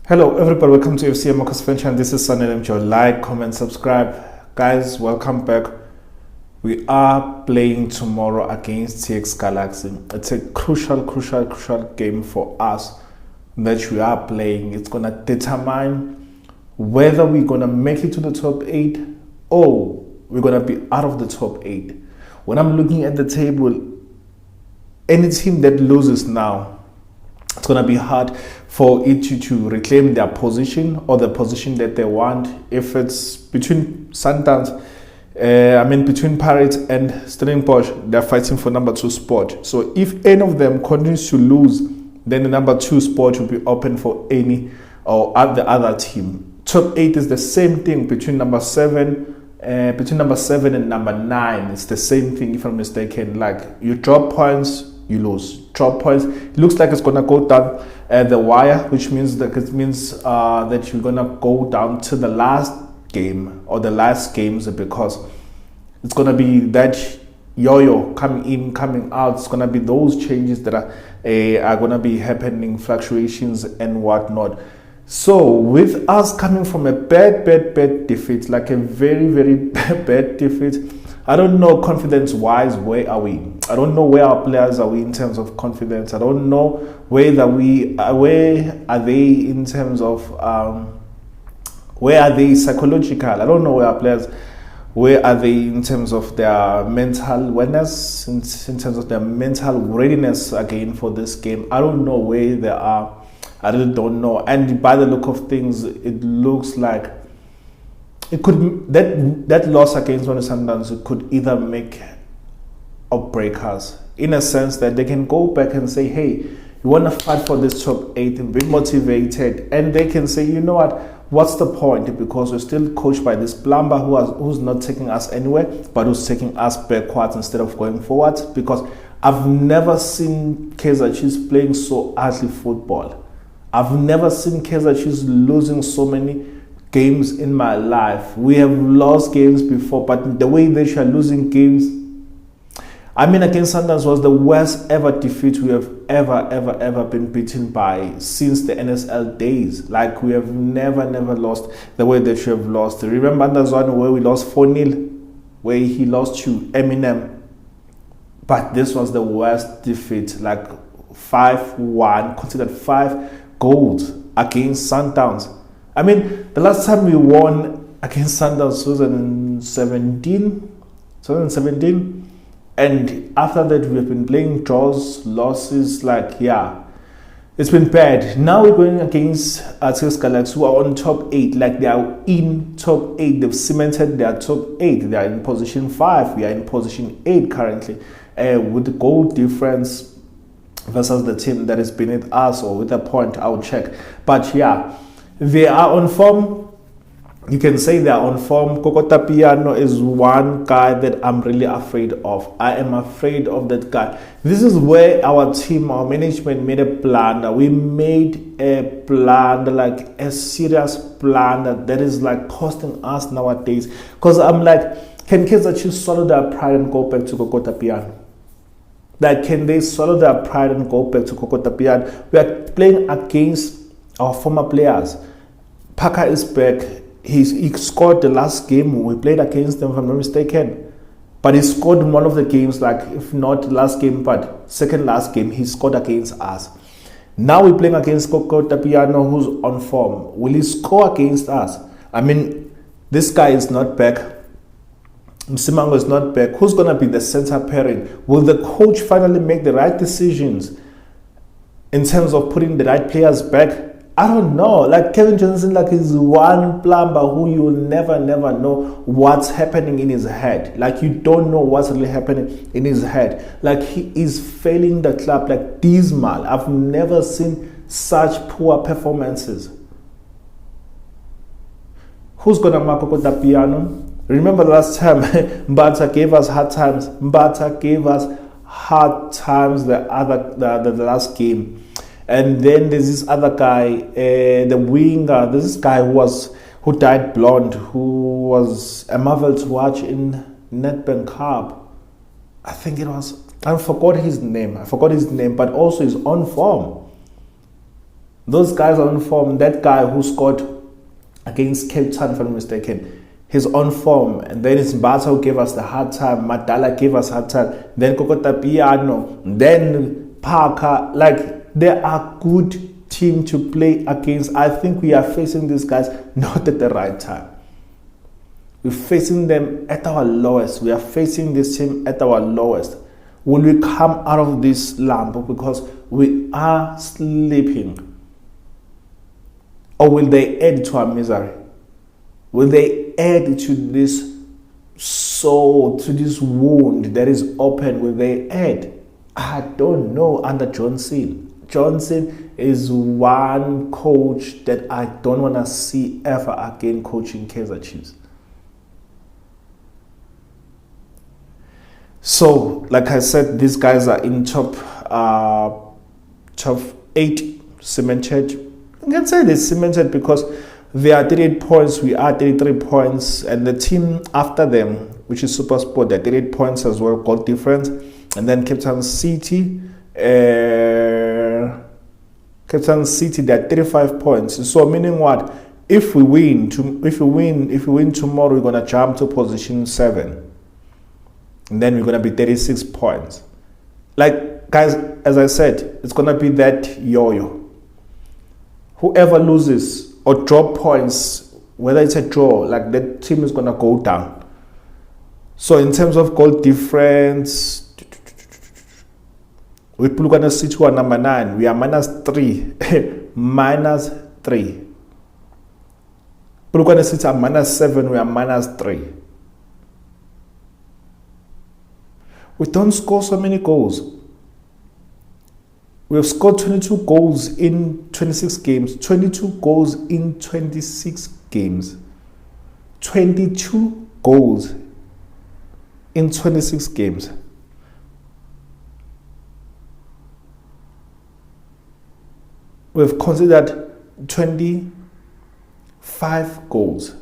Hello everybody, welcome to FC Amakhosi Venture, and this is Sundowns. Like, comment, subscribe. Guys, welcome back. We are playing tomorrow against TX Galaxy. It's a crucial game for us that we are playing. It's gonna determine whether we're gonna make it to the top 8 or we're gonna be out of the top 8. When I'm looking at the table, any team that loses now, it's going to be hard for it to reclaim their position or the position that they want. If it's between Sundowns, between Pirates and Stellenbosch, they're fighting for number 2 spot. So if any of them continues to lose, then the number 2 spot will be open for any or the other team. Top 8 is the same thing between number 7 and number 9. It's the same thing, if I'm mistaken. Like, you drop points, you lose. Drop points. It looks like it's gonna go down the wire, which means that that you're gonna go down to the last game or the last games, because it's gonna be that yo-yo coming in, coming out. It's gonna be those changes that are gonna be happening, fluctuations and whatnot. So with us coming from a bad defeat, like a very bad defeat, I don't know confidence-wise, where are we? I don't know where our players are in terms of confidence. I don't know where are they in terms of where are they psychological. I don't know where our players, where are they in terms of their mental awareness, in terms of their mental readiness again for this game. I don't know where they are. I really don't know. And by the look of things, it looks like it could, that loss against Sundowns, it could either make or break us, in a sense that they can go back and say, hey, you want to fight for this top 8 and be motivated, and they can say, you know what's the point, because we're still coached by this plumber who's not taking us anywhere, but who's taking us backwards instead of going forwards. Because I've never seen Kaizer Chiefs playing so ugly football. I've never seen Kaizer Chiefs losing so many games in my life. We have lost games before, but the way they are losing games, against Sundowns was the worst ever defeat we have ever been beaten by since the NSL days. Like, we have never lost the way that you have lost. Remember under Zwane where we lost 4-0, where he lost to Eminem? But this was the worst defeat, like 5-1, considered 5 goals against Sundowns. The last time we won against Sundowns was in 2017, and after that we have been playing draws, losses. Like, yeah, it's been bad. Now we're going against TX Galaxy, who are on top 8. Like, they are in top 8. They've cemented their top 8. They are in position 5. We are in position 8 currently, with the goal difference versus the team that is beneath us, or with a point. I'll check. But yeah, they are on form. You can say they are on form. Piano is one guy that I'm really afraid of. I am afraid of that guy. This is where our team, our management made a blunder. We made a blunder, like a serious blunder that is like costing us nowadays. Because I'm like, can Kaizer Chiefs swallow their pride and go back to Piano? Like, can they swallow their pride and go back to Piano? We are playing against our former players. Parker is back. He scored the last game we played against them, if I'm not mistaken. But he scored in one of the games, like, if not last game, but second last game, he scored against us. Now we're playing against Piano, who's on form. Will he score against us? This guy is not back. Msimango is not back. Who's going to be the center pairing? Will the coach finally make the right decisions in terms of putting the right players back? I don't know. Like, Kevin Johnson, like, is one plumber who you'll never know what's happening in his head. Like, you don't know what's really happening in his head. Like, he is failing the club, like, dismal. I've never seen such poor performances. Who's gonna mark the piano? Remember last time Mbata gave us hard times. Mbata gave us hard times the last game. And then there's this other guy, the winger. There's this guy who who dyed blonde, who was a marvel to watch in Nedbank Cup. I think it was, I forgot his name, but also he's on form. Those guys are on form. That guy who scored against Cape Town, if I'm not mistaken, he's on form. And then it's Mbata who gave us the hard time, Madala gave us hard time, then Kokota Piano, then Parker. Like, they are good team to play against. I think we are facing these guys not at the right time. We're facing them at our lowest. We are facing this team at our lowest. Will we come out of this slump because we are sleeping? Or will they add to our misery? Will they add to this soul, to this wound that is open? Will they add? I don't know under Johnson. Johnson is one coach that I don't want to see ever again coaching Kaizer Chiefs. So, like I said, these guys are in top 8 cemented. I can say they're cemented because they are 38 points, we are 33 points, and the team after them, which is SuperSport, they're 38 points as well, goal difference, and then Cape Town City, they're 35 points. So meaning what? If we win tomorrow, we're gonna jump to position 7. And then we're going to be 36 points. Like, guys, as I said, it's going to be that yo-yo. Whoever loses or drop points, whether it's a draw, like that team is going to go down. So in terms of goal difference, we look at the situation number 9. We are -3. -3. Look at the situation -7. We are -3. We don't score so many goals. We have scored 22 goals in 26 games. 22 goals in 26 games. 22 goals in 26 games. We've considered 25 goals.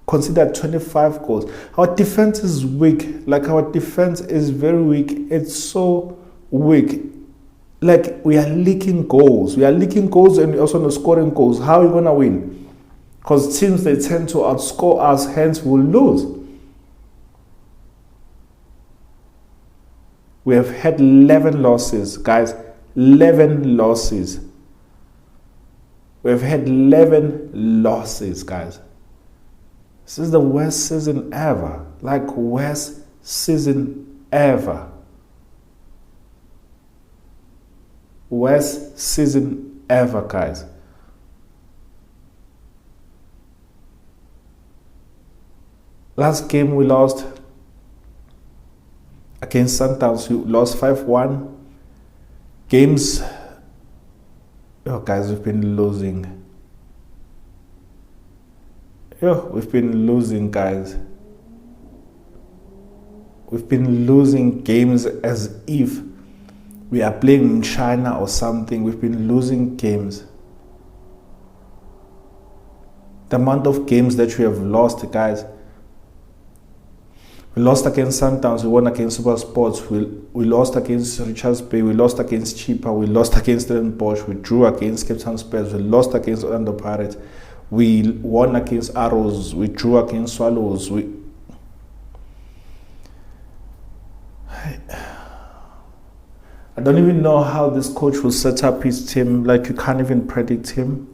Consider 25 goals. Our defense is weak. Like, our defense is very weak. It's so weak. Like, we are leaking goals. We are leaking goals and also not scoring goals. How are we going to win? Because teams, they tend to outscore us, hence we'll lose. We have had 11 losses, guys. 11 losses. We have had 11 losses, guys. This is the worst season ever. Like, worst season ever. Worst season ever, guys. Last game we lost against Sundowns. We lost 5-1. Games. Oh, guys, we've been losing. We've been losing, guys. We've been losing games as if we are playing in China or something. We've been losing games. The amount of games that we have lost, guys. We lost against Sundowns, we won against SuperSports, we lost against Richards Bay, we lost against Chippa, we lost against Stellenbosch, we drew against Cape Town Spurs, we lost against Orlando Pirates. We won against Arrows. We drew against Swallows. I don't even know how this coach will set up his team. Like, you can't even predict him.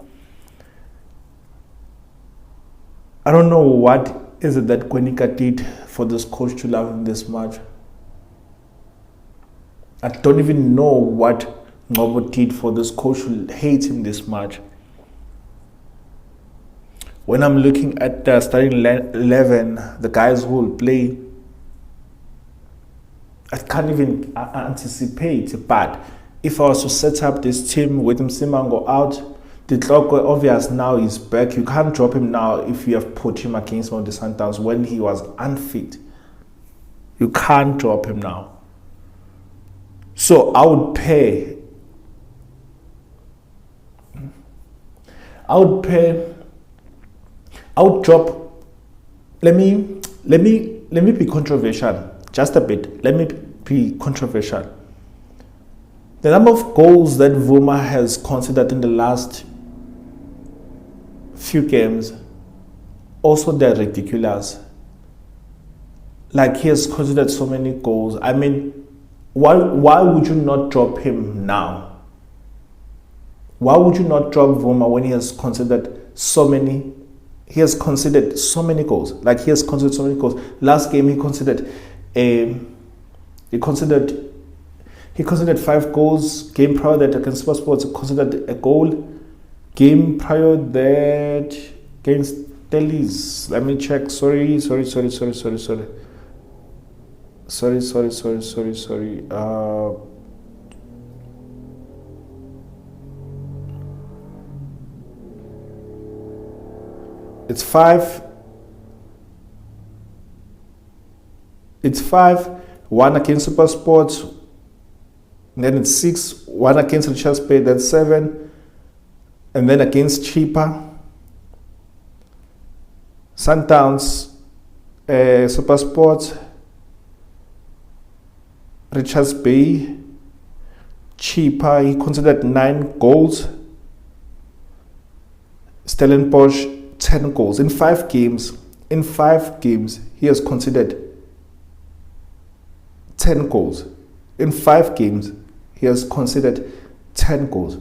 I don't know what is it that Kwenika did for this coach to love him this much. I don't even know what Ngobo did for this coach to hate him this much. When I'm looking at the starting 11, the guys who will play, I can't even anticipate. But if I was to set up this team with Msimango out, the clock obvious now is back. You can't drop him now if you have put him against one of the Sundowns when he was unfit. You can't drop him now. So I would pair I'll drop. Let me be controversial just a bit. Let me be controversial. The number of goals that Vuma has considered in the last few games, also they're ridiculous. Like, he has considered so many goals. I mean, why would you not drop him now? Why would you not drop Vuma when he has considered so many? He has considered so many goals. Like, he has considered so many goals. Last game he considered 5 goals. Game prior that against Sports he considered a goal. Game prior that against Delis. Let me check. Sorry. It's 5. It's 5. 1 against Super Sports. Then it's 6. 1 against Richards Bay. That's 7. And then against Cheaper. Sundowns. Super Sports. Richards Bay. Cheaper. He considered 9 goals. Stellenbosch 10 goals. In 5 games, he has considered 10 goals. In 5 games, he has considered 10 goals.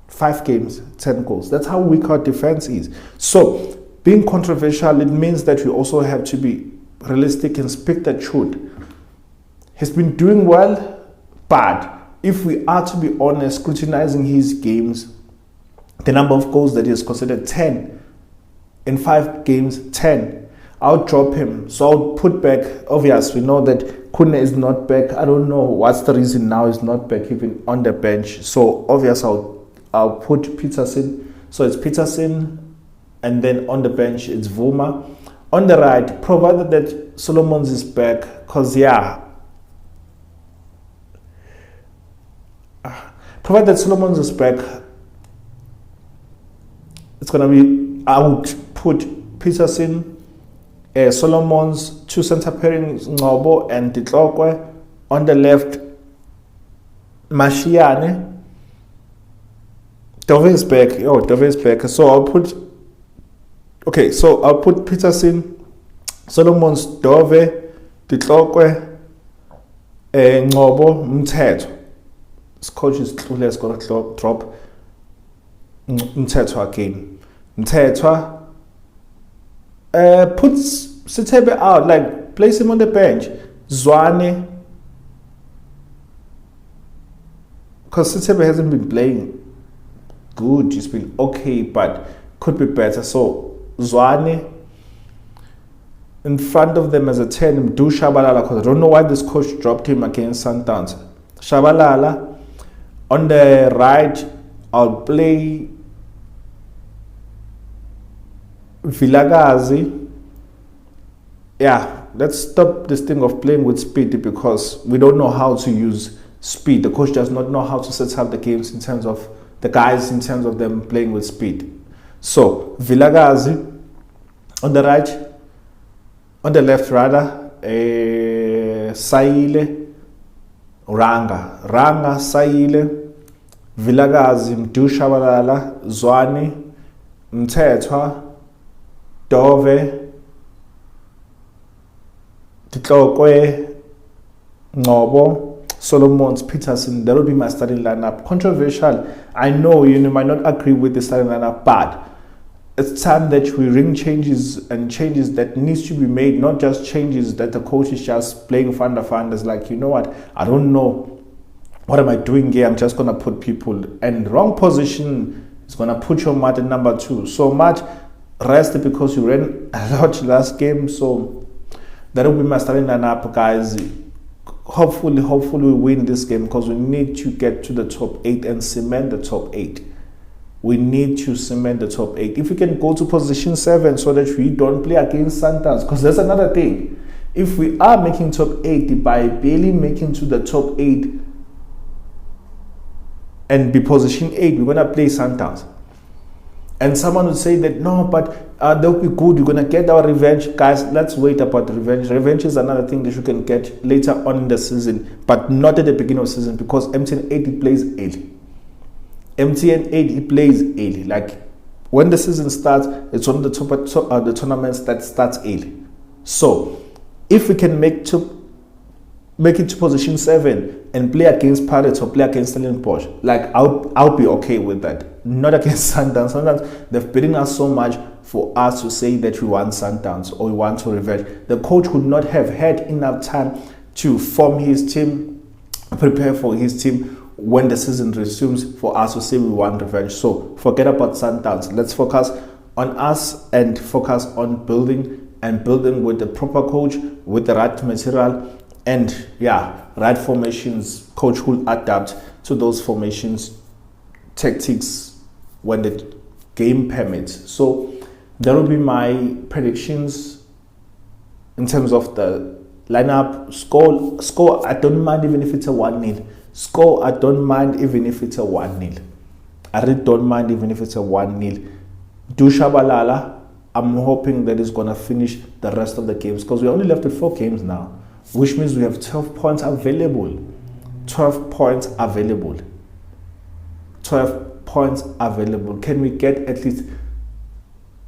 5 games, 10 goals. That's how weak our defense is. So, being controversial, it means that we also have to be realistic and speak the truth. He's been doing well, but if we are to be honest, scrutinizing his games, the number of goals that he has considered 10. In 5 games, 10. I'll drop him. So I'll put back. Obvious, we know that Kune is not back. I don't know what's the reason now he's not back, even on the bench. So obvious, I'll put Peterson. So it's Peterson, and then on the bench it's Vuma. On the right, provided that Solomons is back, because provided that Solomons is back, it's gonna be, I would put Peterson, Solomons, 2 center pairings, Ngobo and Ditlokwe. On the left, Mashiane. Dove is back. Dove is back. So I'll put Peterson, Solomons, Dove, Ditlokwe, Ngobo, Mthetho. This coach is clearly has got to drop Mthetho again. Mthetho puts Sithebe out, like place him on the bench. Zwane, because Sithebe hasn't been playing good, he's been okay, but could be better. So Zwane in front of them as a 10, do Shabalala, because I don't know why this coach dropped him against Sundowns. Shabalala. On the right, I'll play Vilakazi. Yeah, let's stop this thing of playing with speed, because we don't know how to use speed. The coach does not know how to set up the games in terms of the guys, in terms of them playing with speed. So Vilakazi on the right, on the left rather, Saile, Ranga, Saile, Vilakazi, Mdu Shabalala, Zwane, Mthethwa, Dove, Ditlokwe, Ngobo, Solomons, Peterson. That will be my starting lineup. Controversial, I know you might not agree with the starting lineup, but it's time that we ring changes, and changes that needs to be made, not just changes that the coach is just playing fanders. Like, you know what, I don't know, what am I doing here? I'm just gonna put people in wrong position. It's gonna put your mat in number 2. So much rest because you ran a lot last game. So that will be my starting lineup, guys. Hopefully we win this game, because we need to get to the top 8 and cement the top 8. We need to cement the top 8. If we can go to position 7 so that we don't play against Sundowns, because that's another thing. If we are making top 8 by barely making to the top 8 and be position 8, we're gonna play Sundowns. And someone would say that, no, but they'll be good. You're going to get our revenge. Guys, let's wait about revenge. Revenge is another thing that you can get later on in the season, but not at the beginning of the season, because MTN 8, it plays early. MTN 8, it plays early. Like, when the season starts, it's one of the tournaments that starts early. So, if we can make it to position 7 and play against Pirates or play against Stellenbosch, like, I'll be okay with that. Not against Sundowns. Sundowns, they've beaten us so much for us to say that we want Sundowns or we want to revenge. The coach would not have had enough time to form his team, prepare for his team when the season resumes, for us to say we want revenge. So forget about Sundowns. Let's focus on us and focus on building with the proper coach, with the right material, and right formations. Coach will adapt to those formations, tactics when the game permits. So that will be my predictions in terms of the lineup. Score, I don't mind even if it's a 1-0. Score, I don't mind even if it's a 1-0. I really don't mind even if it's a 1-0. Dushabalala, I'm hoping that it's going to finish the rest of the games, because we're only left with 4 games now, which means we have 12 points available. 12 points available. 12 points available. Can we get at least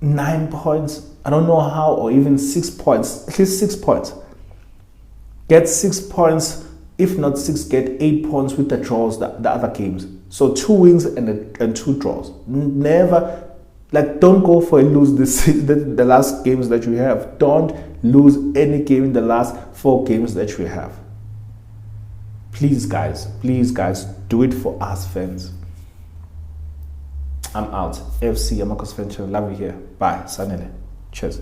9 points? I don't know how, or even 6 points. At least 6 points. Get 6 points. If not 6, get 8 points with the draws, the other games. So 2 wins and 2 draws. Never, don't go for a lose the last games that you have. Don't lose any game in the last 4 games that you have. Please guys, do it for us fans. I'm out. FC Amakhosi fan. Love you here. Bye. Sanele. Cheers.